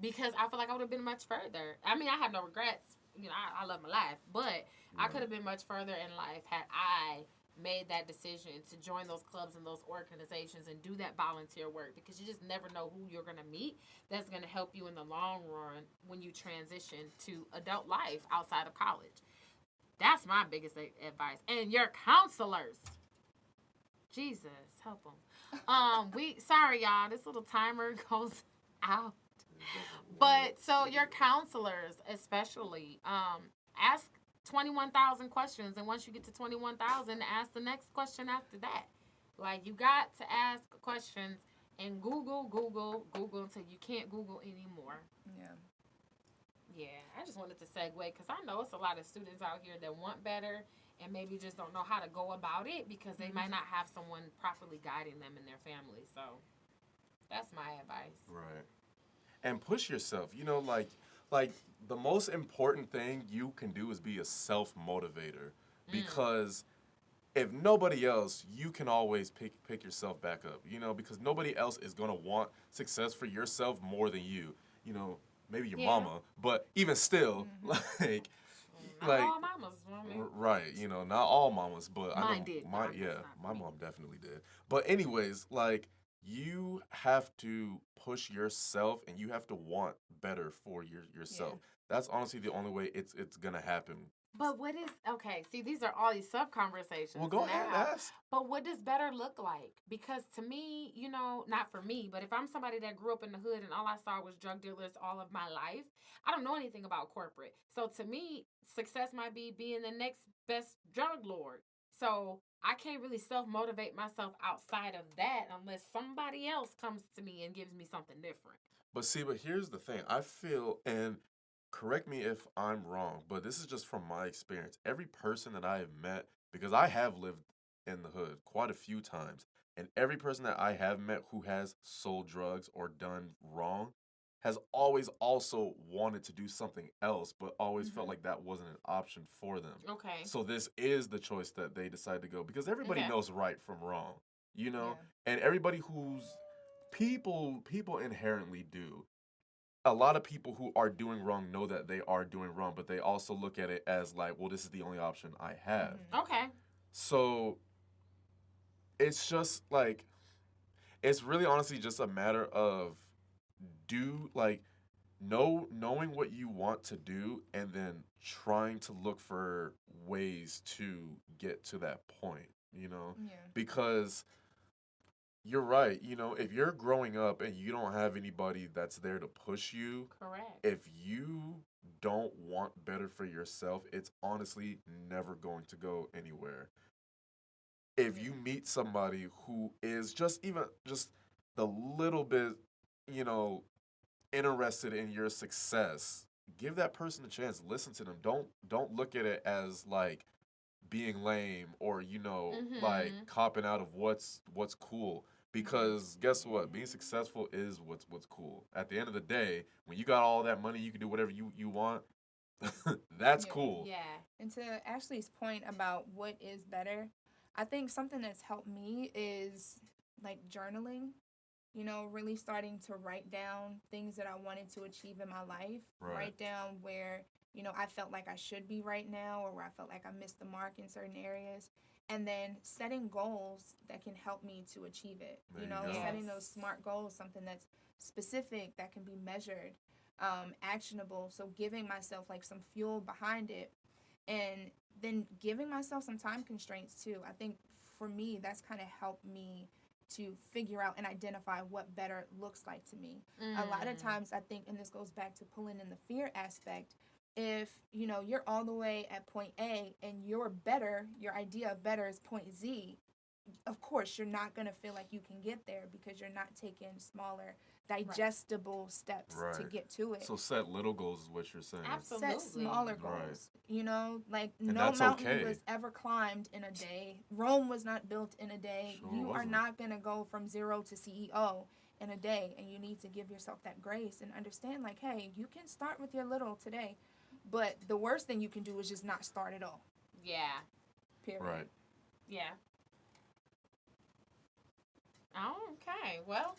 because I feel like I would have been much further. I mean, I have no regrets. I love my life, but I could have been much further in life had I made that decision to join those clubs and those organizations and do that volunteer work, because you just never know who you're going to meet that's going to help you in the long run when you transition to adult life outside of college. That's my biggest advice. And your counselors, Jesus, help them. We sorry y'all, this little timer goes out. But so your counselors, especially, ask 21,000 questions, and once you get to 21,000, ask the next question after that. Like, you got to ask questions and Google until you can't Google anymore. Yeah. Yeah, I just wanted to segue because I know it's a lot of students out here that want better and maybe just don't know how to go about it because they might not have someone properly guiding them in their family. So that's my advice. Right. And push yourself. Like the most important thing you can do is be a self motivator, because if nobody else, you can always pick yourself back up. Because nobody else is gonna want success for yourself more than you. Maybe your Yeah. mama, but even still, like Not like all mamas. I mean, right, you know, not all mamas, but I know mine did. my Not, yeah, that's not my me. mom definitely did. But anyways, like you have to push yourself and you have to want better for yourself. That's honestly the only way it's gonna happen. But what is okay? See, these are all these sub Well, conversations go ahead and now. ask. But what does better look like? Because to me, not for me, but if I'm somebody that grew up in the hood and all I saw was drug dealers all of my life, I don't know anything about corporate. So to me, success might be being the next best drug lord. So I can't really self motivate myself outside of that unless somebody else comes to me and gives me something different. But see, but here's the thing. I feel, and correct me if I'm wrong, but this is just from my experience. Every person that I have met, because I have lived in the hood quite a few times, and every person that I have met who has sold drugs or done wrong has always also wanted to do something else, but always felt like that wasn't an option for them. Okay. So this is the choice that they decide to go because everybody Okay. knows right from wrong, you know? Yeah. And everybody who's people inherently do. A lot of people who are doing wrong know that they are doing wrong, but they also look at it as like, well, this is the only option I have. Okay. So it's just like it's really honestly just a matter of do like knowing what you want to do and then trying to look for ways to get to that point, you know? Yeah. Because you're right. You know, if you're growing up and you don't have anybody that's there to push you, Correct. if you don't want better for yourself, it's honestly never going to go anywhere. If you meet somebody who is just even just the little bit, you know, interested in your success, give that person a chance. Listen to them. Don't look at it as like being lame or like copping out of what's cool because guess what, being successful is what's cool at the end of the day. When you got all that money, you can do whatever you want. That's cool. Yeah. And to Ashley's point about what is better, I think something that's helped me is like journaling, really starting to write down things that I wanted to achieve in my life, Right. write down where, I felt like I should be right now or where I felt like I missed the mark in certain areas. And then setting goals that can help me to achieve it. There you go. Setting Yes. those SMART goals, something that's specific, that can be measured, actionable. So giving myself like some fuel behind it and then giving myself some time constraints too. I think for me, that's kind of helped me to figure out and identify what better looks like to me. A lot of times I think, and this goes back to pulling in the fear aspect, if you're all the way at point A and your idea of better is point Z, of course you're not going to feel like you can get there because you're not taking smaller digestible steps to Right. get to it. So set little goals is what you're saying. Absolutely. Set smaller Right. goals. Like And no that's mountain okay. was ever climbed in a day. Rome was not built in a day. Sure You are wasn't. not going to go from zero to CEO in a day, and you need to give yourself that grace and understand like, hey, you can start with your little today, but the worst thing you can do is just not start at all. Yeah. Period. Right. Yeah. Okay. Well,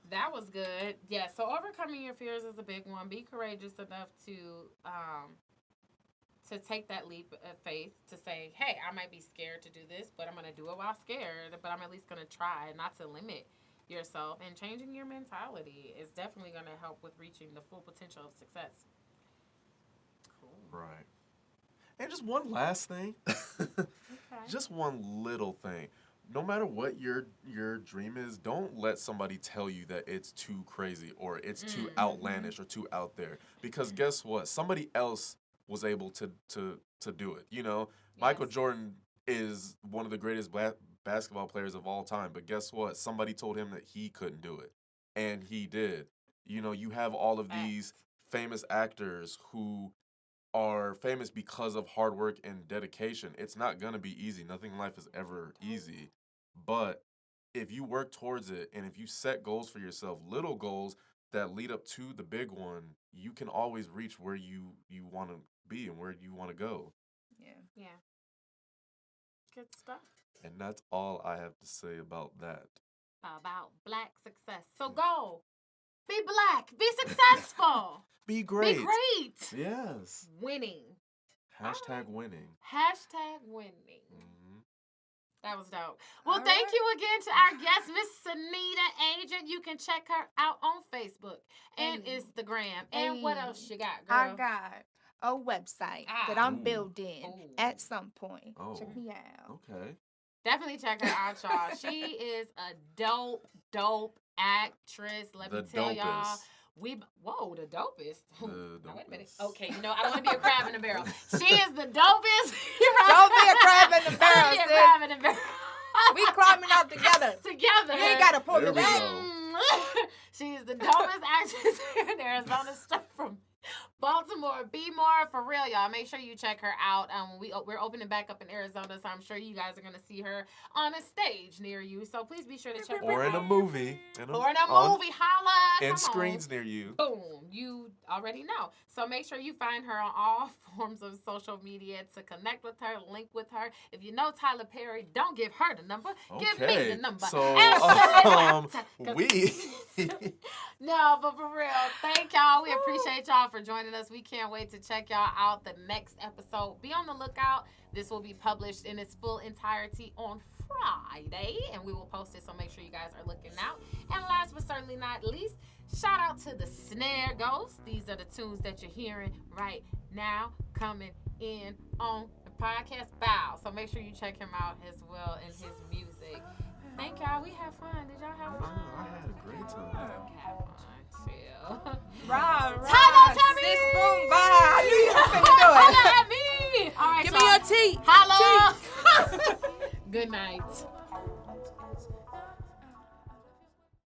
that was good. Yeah. So overcoming your fears is a big one. Be courageous enough to take that leap of faith to say, hey, I might be scared to do this, but I'm going to do it while scared. But I'm at least going to try, not to limit yourself. And changing your mentality is definitely going to help with reaching the full potential of success. Cool. Right. And just one last thing. Okay. Just one little thing. No matter what your dream is, don't let somebody tell you that it's too crazy or it's too outlandish or too out there. Because guess what? Somebody else was able to do it. Michael Yes. Jordan is one of the greatest basketball players of all time. But guess what? Somebody told him that he couldn't do it, and he did. You have all of these famous actors who are famous because of hard work and dedication. It's not going to be easy. Nothing in life is ever easy. But if you work towards it and if you set goals for yourself, little goals that lead up to the big one, you can always reach where you want to be and where you want to go. Yeah. Yeah. Good stuff. And that's all I have to say about that. About black success. So go. Be black. Be successful. Be great. Be great. Yes. Winning. Hashtag winning. Hashtag winning. Mhm. That was dope. Well, All thank right. you again to our guest, Miss Sanita Agent. You can check her out on Facebook and Hey. Instagram. And what Hey. else you got, girl? I got a website that I'm Ooh. building Ooh. at some point. Oh. Check me out. Okay. Definitely check her out, y'all. She is a dope actress. Let me The tell y'all. dopest. The dopest. The Now, wait a minute. dopest. Okay, I don't want to be a crab in the barrel. She is the dopest. Don't be a crab in the barrel, Don't be a sis. crab in the barrel. We climbing out together. Together. You ain't got to pull There me we back. go. She is the dopest actress in Arizona, straight from Baltimore. Be more for real, y'all. Make sure you check her out. We're opening back up in Arizona, so I'm sure you guys are gonna see her on a stage near you. So please be sure to check her Or out. in a movie. Or in a movie. Holla. And Come screens on. near you. Boom. You already know. So make sure you find her on all forms of social media to connect with her, link with her. If you know Tyler Perry, don't give her the number. Give me Okay. the number. So, And- 'cause- we. No, but for real, thank y'all. We appreciate y'all for joining us. We can't wait to check y'all out the next episode. Be on the lookout. This will be published in its full entirety on Friday, and we will post it, so make sure you guys are looking out. And last but certainly not least, shout out to the Snare Ghost. These are the tunes that you're hearing right now coming in on the podcast Bow. So make sure you check him out as well in his music. Thank y'all. We had fun. Did y'all have fun? I had a great time. Have fun. Chill. Right. Time out, Tammy! Sis, boom, bye. I knew you was finna do it. Holla at me! All right, Give me y'all. your tea. Hello. Good night.